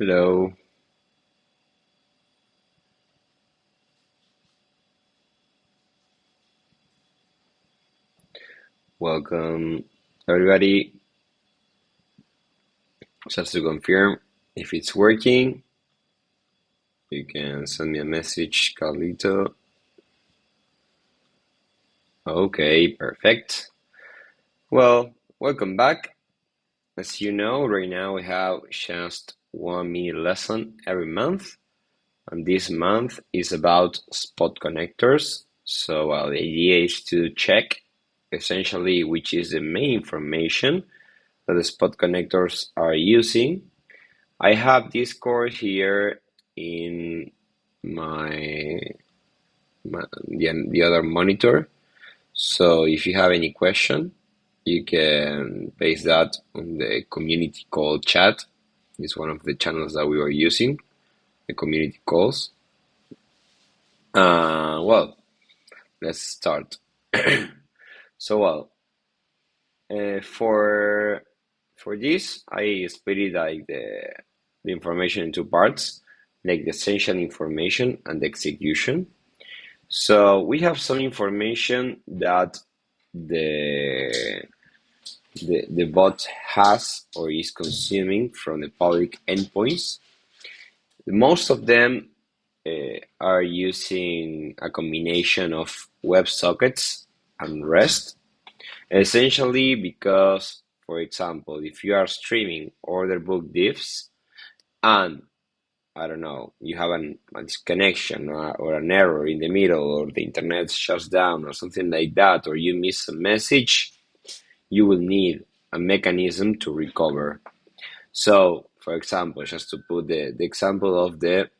Hello, welcome everybody. Just to confirm if it's working, you can send me a message, Carlito. Okay, perfect. Well, welcome back. As you know, right now we have just 1 minute lesson every month, and this month is about spot connectors. So the idea is to check essentially which is the main information that the spot connectors are using. I have Discord here in my, the other monitor. So if you have any question, you can paste that on the community call chat. It's one of the channels that we were using, the community calls. Well, let's start. So for this, I split it like the information in two parts, like the essential information and the execution. So we have some information that the the bot has or is consuming from the public endpoints. Most of them are using a combination of WebSockets and REST, essentially because, for example, if you are streaming order book diffs and I don't know, you have a disconnection or an error in the middle, or the internet shuts down, or something like that, or you miss a message, you will need a mechanism to recover. So, for example, just to put the example of the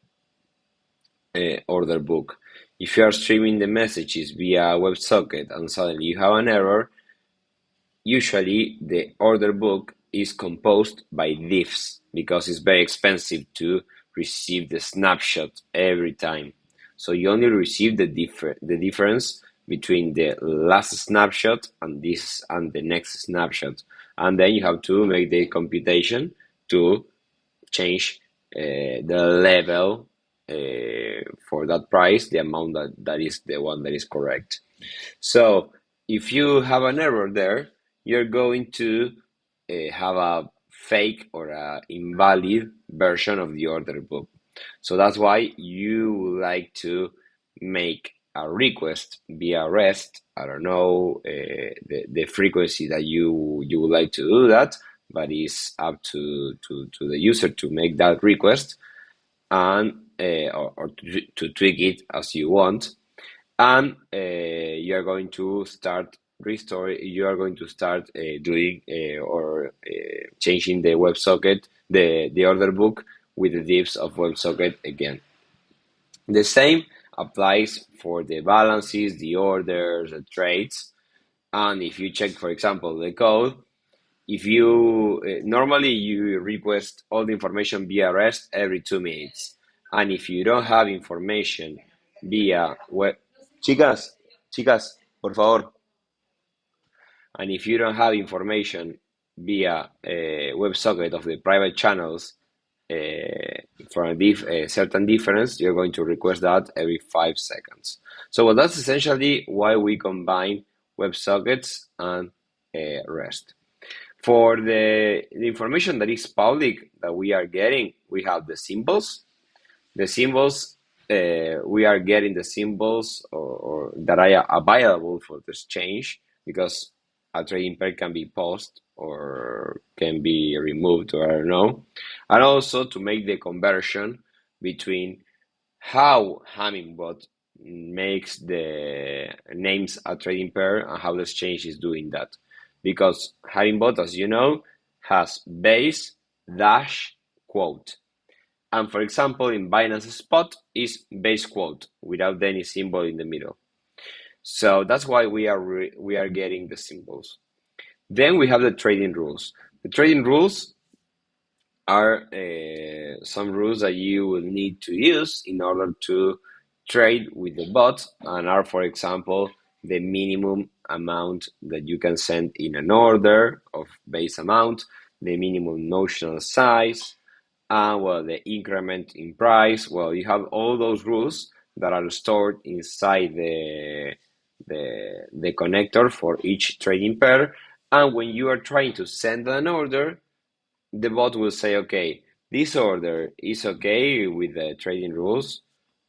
order book, if you are streaming the messages via WebSocket and suddenly you have an error, usually the order book is composed by diffs because it's very expensive to receive the snapshot every time. So you only receive the difference between the last snapshot and this and the next snapshot, and then you have to make the computation to change the level for that price, the amount that is the one that is correct. So if you have an error there, you're going to have a fake or a invalid version of the order book. So that's why you would like to make a request via REST. I don't know the frequency that you would like to do that, but it's up to the user to make that request and or to tweak it as you want. And you are going to start doing or changing the WebSocket, the order book with the diffs of WebSocket again. The same applies for the balances, the orders, the trades. And if you check, for example, the code, if you normally you request all the information via REST every 2 minutes, and if you don't have information via web, chicas, por favor, and if you don't have information via WebSocket of the private channels for a certain difference, you're going to request that every 5 seconds. So well, that's essentially why we combine WebSockets and REST. For the information that is public that we are getting, we have the symbols. The symbols, we are getting the symbols or that are available for the exchange because a trading pair can be paused or can be removed, or I don't know. And also to make the conversion between how Hummingbot makes the names a trading pair and how the exchange is doing that. Because Hummingbot, as you know, has base dash quote. And for example, in Binance Spot is base quote without any symbol in the middle. So that's why we are getting the symbols. Then we have the trading rules. The trading rules are some rules that you will need to use in order to trade with the bot, and are, for example, the minimum amount that you can send in an order of base amount, the minimum notional size, and well, the increment in price. Well, you have all those rules that are stored inside the connector for each trading pair. And when you are trying to send an order, the bot will say, okay, this order is okay with the trading rules.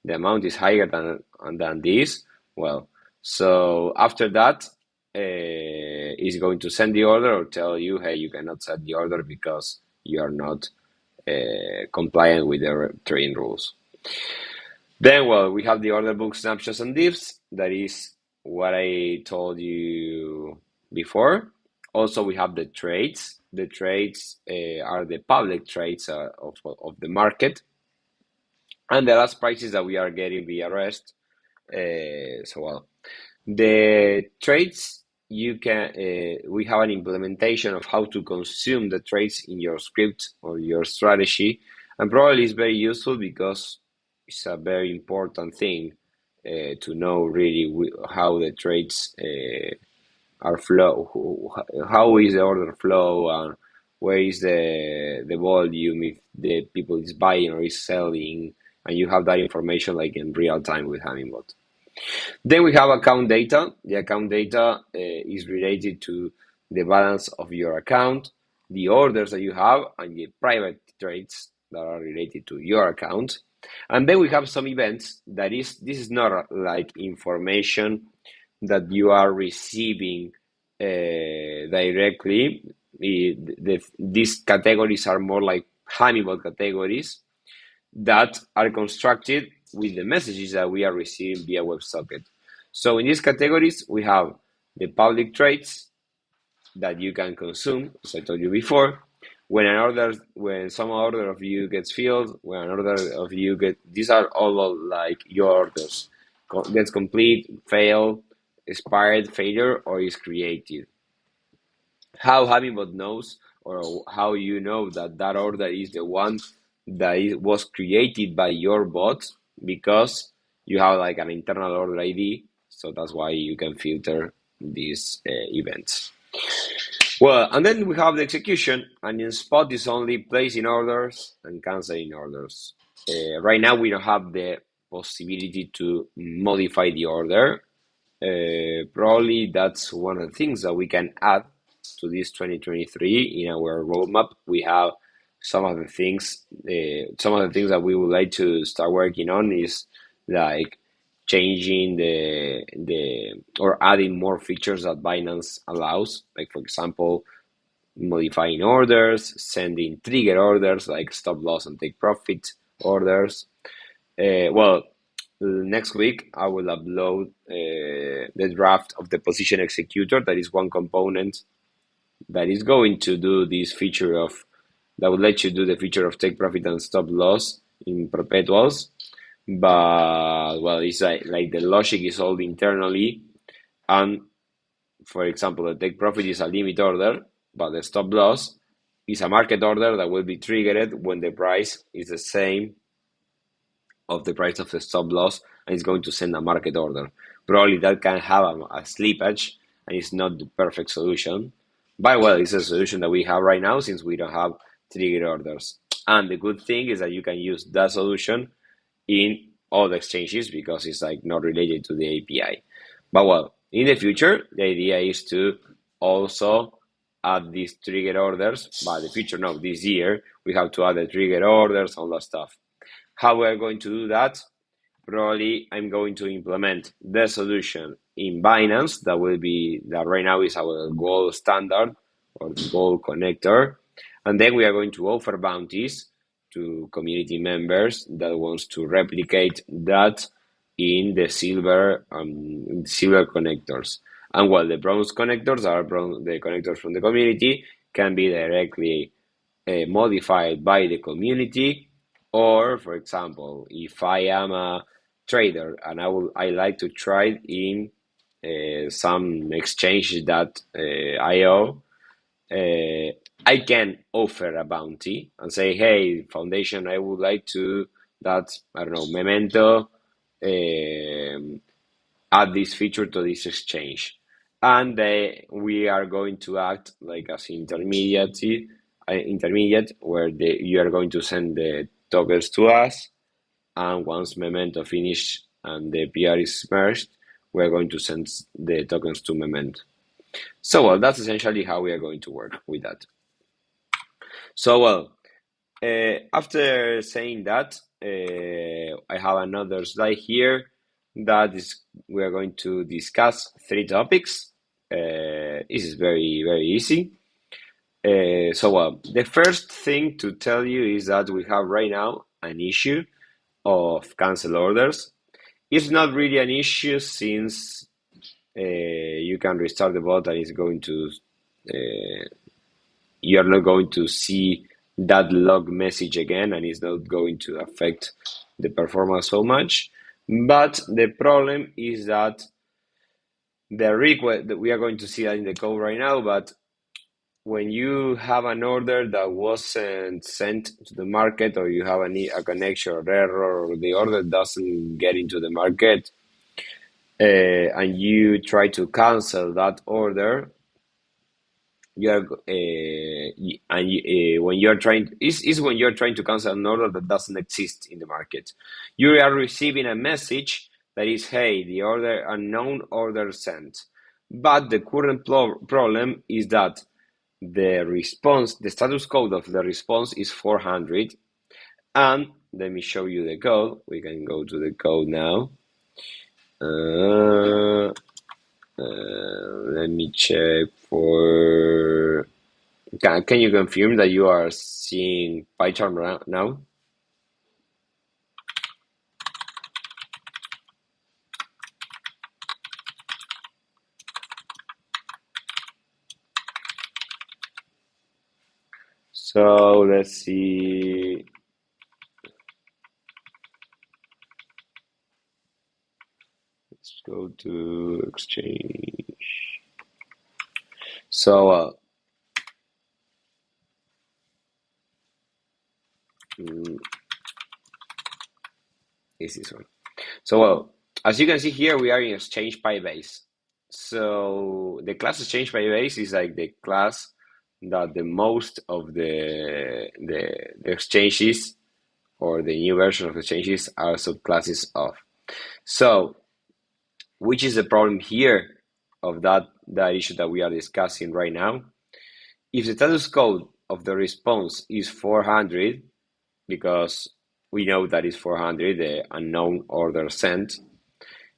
The amount is higher than this. Well, so after that, it's going to send the order or tell you, hey, you cannot send the order because you are not compliant with the trading rules. Then, well, we have the order book snapshots and diffs. That is what I told you before. Also, we have the trades. The trades are the public trades of the market, and the last prices that we are getting via REST. Well, the trades we have an implementation of how to consume the trades in your script or your strategy, and probably it's very useful because it's a very important thing to know really how the trades are flow, how is the order flow, and where is the volume if the people is buying or is selling, and you have that information like in real time with Hummingbot. Then we have account data. The account data is related to the balance of your account, the orders that you have, and the private trades that are related to your account. And then we have some events this is not like information that you are receiving directly. These categories are more like Hummingbot categories that are constructed with the messages that we are receiving via WebSocket. So in these categories, we have the public trades that you can consume, as I told you before. When some order of you gets filled, when an order of you these are all like your orders. Gets complete, fail, expired, failure, or is created. How Hummingbot knows, or how you know that that order is the one that was created by your bot, because you have like an internal order ID, so that's why you can filter these events. Well, and then we have the execution, and in Spot is only placing orders and canceling orders. Right now we don't have the possibility to modify the order. Probably that's one of the things that we can add to this 2023 in our roadmap. We have some of the things that we would like to start working on is like changing the or adding more features that Binance allows, like for example modifying orders, sending trigger orders like stop loss and take profit orders. Well, next week I will upload the draft of the position executor. That is one component that is going to do this feature of that would let you do the feature of take profit and stop loss in perpetuals. But well, it's like the logic is all internally, and for example, the take profit is a limit order, but the stop loss is a market order that will be triggered when the price is the same of the price of the stop loss, and it's going to send a market order. Probably that can have a slippage, and it's not the perfect solution. But well, it's a solution that we have right now since we don't have trigger orders. And the good thing is that you can use that solution in all the exchanges because it's like not related to the API. But well, in the future, the idea is to also add these trigger orders. But the future, no, this year, we have to add the trigger orders, all that stuff. How we're going to do that? Probably I'm going to implement the solution in Binance that right now is our gold standard or the gold connector. And then we are going to offer bounties to community members that wants to replicate that in the silver connectors. And while the bronze connectors are the connectors from the community can be directly modified by the community. Or, for example, if I am a trader and I like to trade in some exchange that IO, I can offer a bounty and say, hey, Foundation, I would like to that, I don't know, Memento, add this feature to this exchange. And we are going to act like as intermediary intermediate where you are going to send the tokens to us, and once Memento finish and the PR is merged, we are going to send the tokens to Memento. So well, that's essentially how we are going to work with that. So well, after saying that, I have another slide here that is we are going to discuss 3 topics. This is very, very easy. So well, the first thing to tell you is that we have right now an issue of cancel orders. It's not really an issue since you can restart the bot and it's going to you are not going to see that log message again, and it's not going to affect the performance so much. But the problem is that the request that we are going to see that in the code right now, but when you have an order that wasn't sent to the market, or you have a connection or error, or the order doesn't get into the market, and you try to cancel that order, you are when you're trying is when you're trying to cancel an order that doesn't exist in the market. You are receiving a message that is, hey, the order unknown order sent. But the current problem is that the status code of the response is 400. And let me show you the code. We can go to the code now. Let me check for. Can you confirm that you are seeing PyCharm now? So let's see. Let's go to Exchange. So is this one? So well, as you can see here, we are in Exchange PyBase. So the class Exchange PyBase is like the class that the most of the exchanges, or the new version of exchanges, are subclasses of. So, which is the problem here of that issue that we are discussing right now? If the status code of the response is 400, because we know that is 400, the unknown order sent,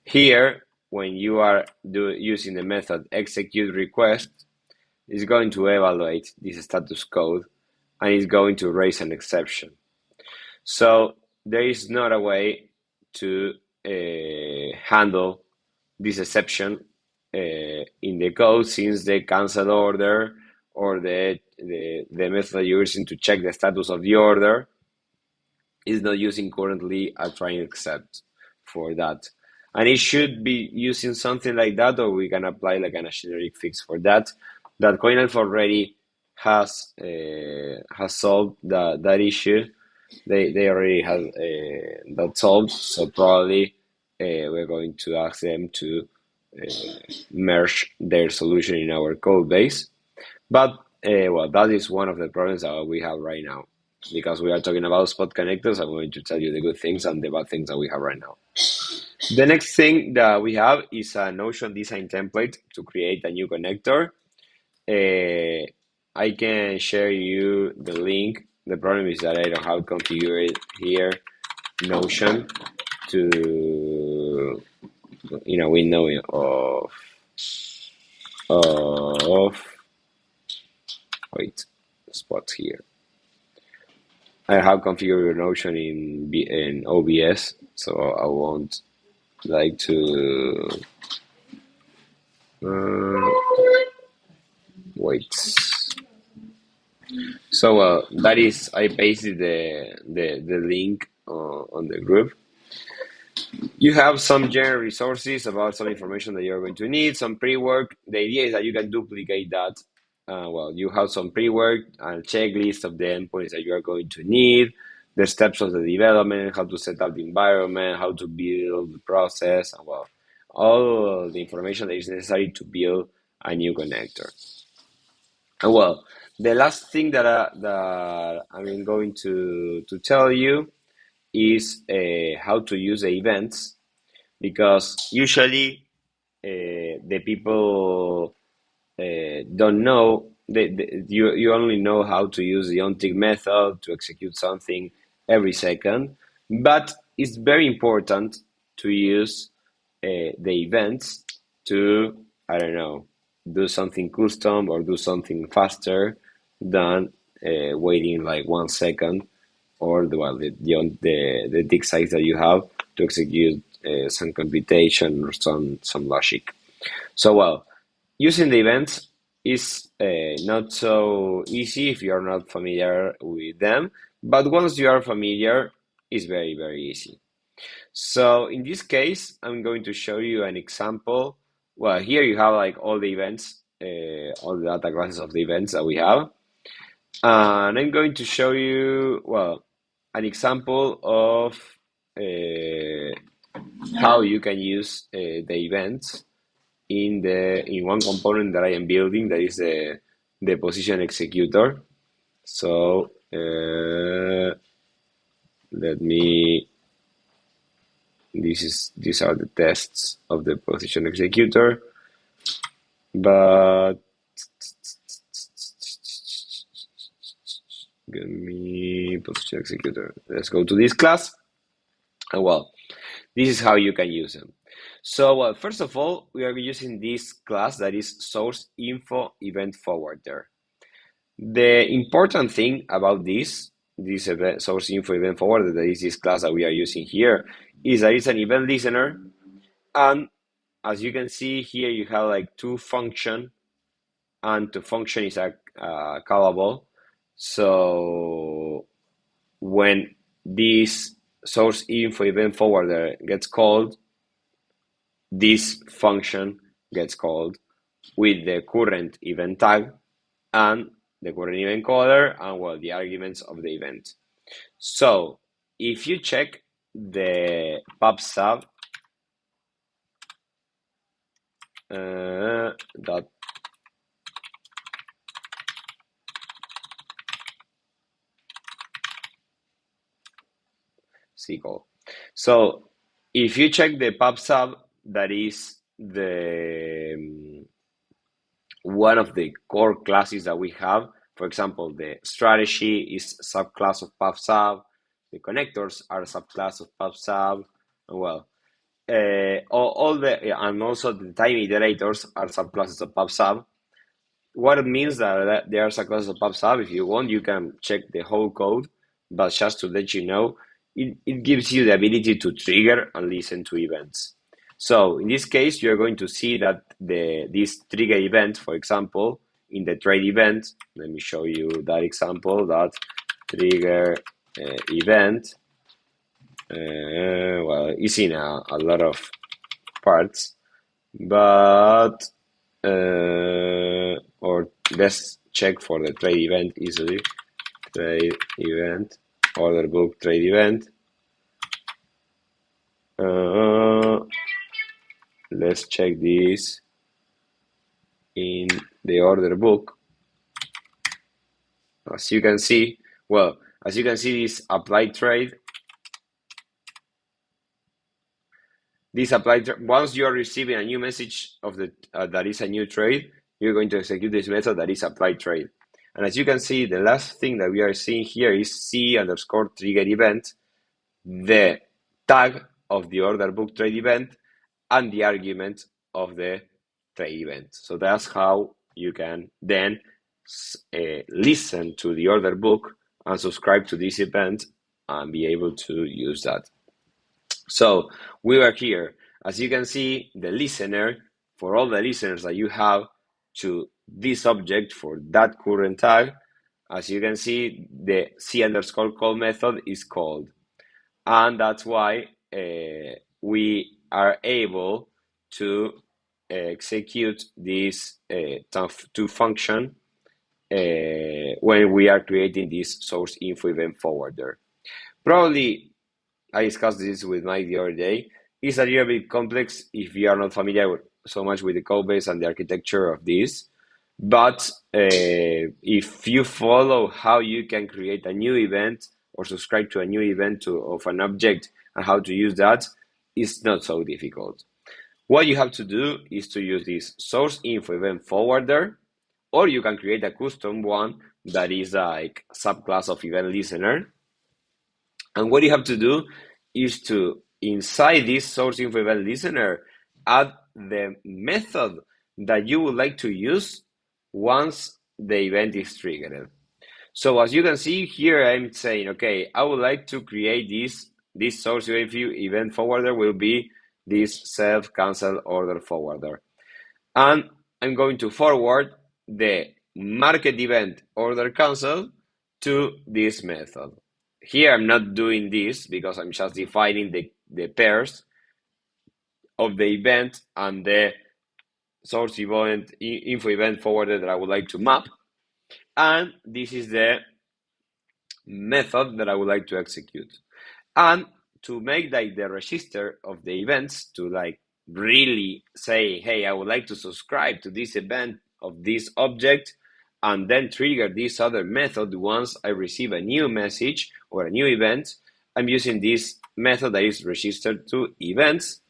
here, when you are using the method execute request, it's going to evaluate this status code and it's going to raise an exception. So there is not a way to handle this exception in the code, since the cancel order, or the method you're using to check the status of the order, is not using currently a try and except for that. And it should be using something like that, or we can apply like a generic fix for that. That CoinElf already has solved that issue. They already have that solved, so probably we're going to ask them to merge their solution in our code base. But well, that is one of the problems that we have right now, because we are talking about spot connectors. I'm going to tell you the good things and the bad things that we have right now. The next thing that we have is a Notion design template to create a new connector. I can share you the link. The problem is that I don't have configured here Notion to in a window of wait, spots here. I have configured Notion in OBS, so I won't like to wait. So that is, I pasted the link on the group. You have some general resources about some information that you're going to need, some pre-work. The idea is that you can duplicate that. Well, you have some pre-work and checklist of the endpoints that you are going to need, the steps of the development, how to set up the environment, how to build the process, and well, all the information that is necessary to build a new connector. And well, The last thing that I'm going to tell you is how to use the events, because usually the people don't know, you only know how to use the onTick method to execute something every second, but it's very important to use the events to, I don't know, do something custom or do something faster than waiting like 1 second, or the tick size that you have to execute some computation or some logic. So well, using the events is not so easy if you are not familiar with them, but once you are familiar, it's very, very easy. So in this case, I'm going to show you an example. Well, here you have like all the events, all the data classes of the events that we have. And I'm going to show you, well, an example of how you can use the events in one component that I am building, that is the position executor. So let me. These are the tests of the position executor, but give me position executor. Let's go to this class, and well, this is how you can use them. So, well, first of all, we are using this class that is source info event forwarder. The important thing about this event, source info event forwarder, that is this class that we are using here, is that it's an event listener, and as you can see here, you have like two function, and the function is a callable. So when this source info event forwarder gets called, this function gets called with the current event tag and the current event caller and, well, the arguments of the event. So if you check the pub_sub dot SQL. So if you check the pub_sub, that is the one of the core classes that we have. For example, the strategy is subclass of pub_sub, the connectors are a subclass of pub_sub, and well, all the and also the time iterators are subclasses of pub_sub. What it means that they are subclasses of pub_sub. If you want, you can check the whole code, but just to let you know, it gives you the ability to trigger and listen to events. So in this case, you're going to see that this trigger event, for example, in the trade event, let me show you that example, that trigger event, well, it's in a lot of parts, but or let's check for the trade event easily. Trade event, order book, trade event. Let's check this in the order book. As you can see, well, as you can see, this applied trade. This applied once you are receiving a new message of the that is a new trade, you're going to execute this method that is applied trade. And as you can see, the last thing that we are seeing here is C_trigger event, the tag of the order book trade event, and the argument of the trade event. So that's how you can then listen to the order book and subscribe to this event and be able to use that. So we are here. As you can see, the listener, for all the listeners that you have to this object for that current tag, as you can see, the C_call method is called. And that's why we are able to execute this to function when we are creating this source info event forwarder. Probably I discussed this with Mike the other day. It's a little bit complex if you are not familiar so much with the code base and the architecture of this. But if you follow how you can create a new event or subscribe to a new event of an object and how to use that, it's not so difficult. What you have to do is to use this source info event forwarder, or you can create a custom one that is like a subclass of event listener. And what you have to do is to, inside this source info event listener, add the method that you would like to use once the event is triggered. So as you can see here, I'm saying, okay, I would like to create this source event forwarder will be this self cancel order forwarder. And I'm going to forward the market event order cancel to this method. Here I'm not doing this because I'm just defining the pairs of the event and the source event info event forwarder that I would like to map. And this is the method that I would like to execute. And to make like the register of the events, to like really say, hey, I would like to subscribe to this event of this object, and then trigger this other method once I receive a new message or a new event, I'm using this method that is registered to events.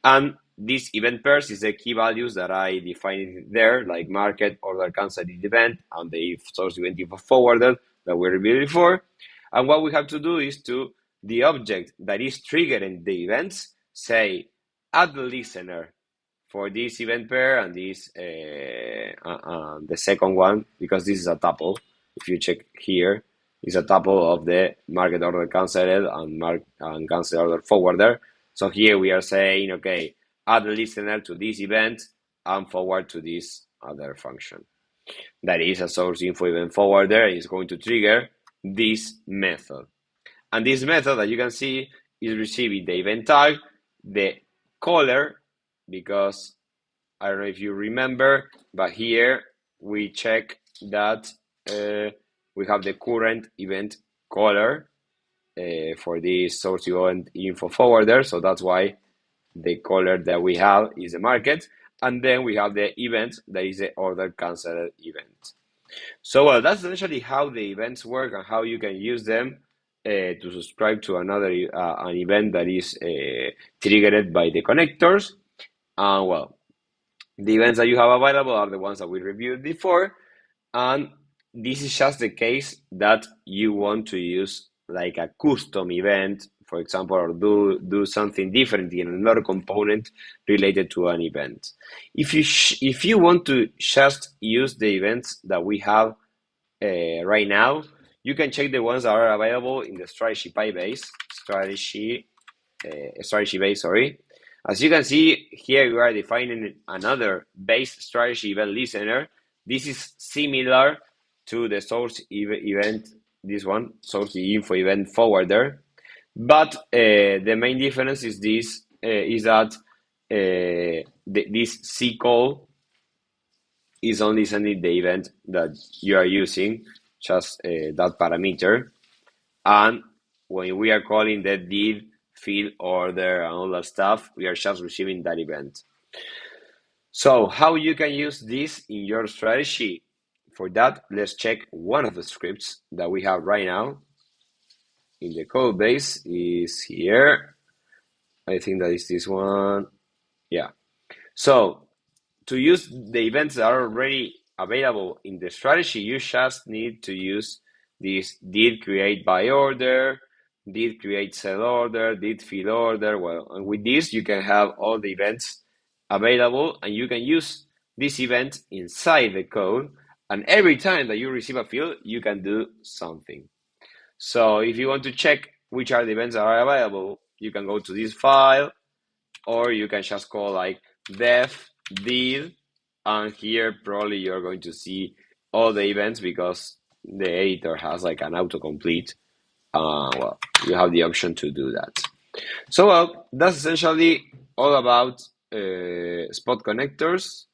And this event pairs is the key values that I defined there, like market, order cancelled event, and the source event info forwarded that we reviewed before. And what we have to do is to the object that is triggering the events, say, add the listener for this event pair and this the second one, because this is a tuple. If you check here, it's a tuple of the market order cancelled and cancel order forwarder. So here we are saying, okay, add the listener to this event and forward to this other function. That is a source info event forwarder is going to trigger this method. And this method that you can see is receiving the event tag, the caller, because I don't know if you remember, but here we check that we have the current event caller for this source event info forwarder. So that's why the caller that we have is the market. And then we have the event that is the order cancelled event. So well, that's essentially how the events work and how you can use them to subscribe to another an event that is triggered by the connectors. And well, the events that you have available are the ones that we reviewed before, and this is just the case that you want to use like a custom event, for example, or do something different in another component related to an event. If you want to just use the events that we have right now, you can check the ones that are available in the strategy base. Strategy base, sorry. As you can see here, we are defining another base strategy event listener. This is similar to the source event, this one, source info event forwarder. But the main difference is this, is that this C call is only sending the event that you are using, just that parameter. And when we are calling the did, field, order, and all that stuff, we are just receiving that event. So how you can use this in your strategy? For that, let's check one of the scripts that we have right now in the code base is here. I think that is this one. Yeah. So to use the events that are already available in the strategy, you just need to use this did create by order, did create sell order, did fill order. Well, and with this, you can have all the events available, and you can use this event inside the code. And every time that you receive a field, you can do something. So if you want to check which are the events that are available, you can go to this file, or you can just call like def did, and here probably you're going to see all the events because the editor has like an autocomplete. Well, you have the option to do that. So well, that's essentially all about spot connectors.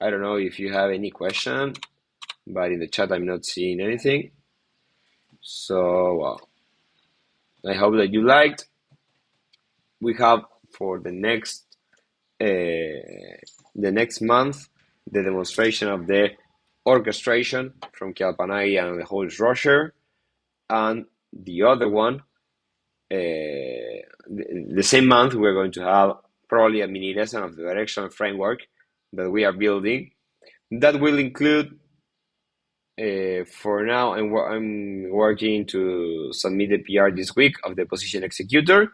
I don't know if you have any question, but in the chat I'm not seeing anything. So well, I hope that you liked. We have for the next the next month the demonstration of the orchestration from Kialpanagi and the whole Rocher, and the other one, the same month, we're going to have probably a mini lesson of the directional framework that we are building. That will include, for now, I'm working to submit the PR this week of the position executor,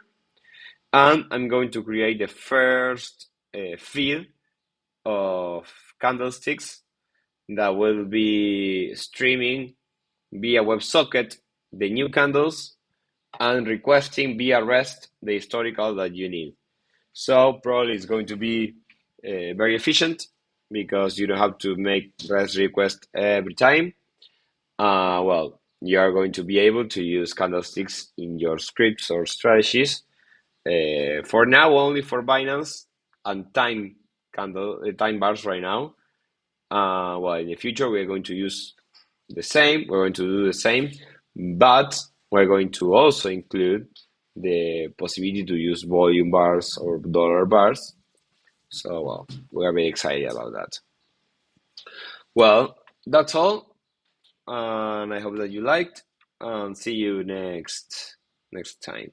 and I'm going to create the first feed of candlesticks that will be streaming via WebSocket the new candles and requesting via REST the historical that you need. So probably it's going to be very efficient because you don't have to make REST request every time. Well, you are going to be able to use candlesticks in your scripts or strategies. For now, only for Binance and time bars right now. Well, in the future, we're going to use the same. We're going to do the same, but we're going to also include the possibility to use volume bars or dollar bars. So, well, we are very excited about that. Well, that's all, and I hope that you liked, and see you next time.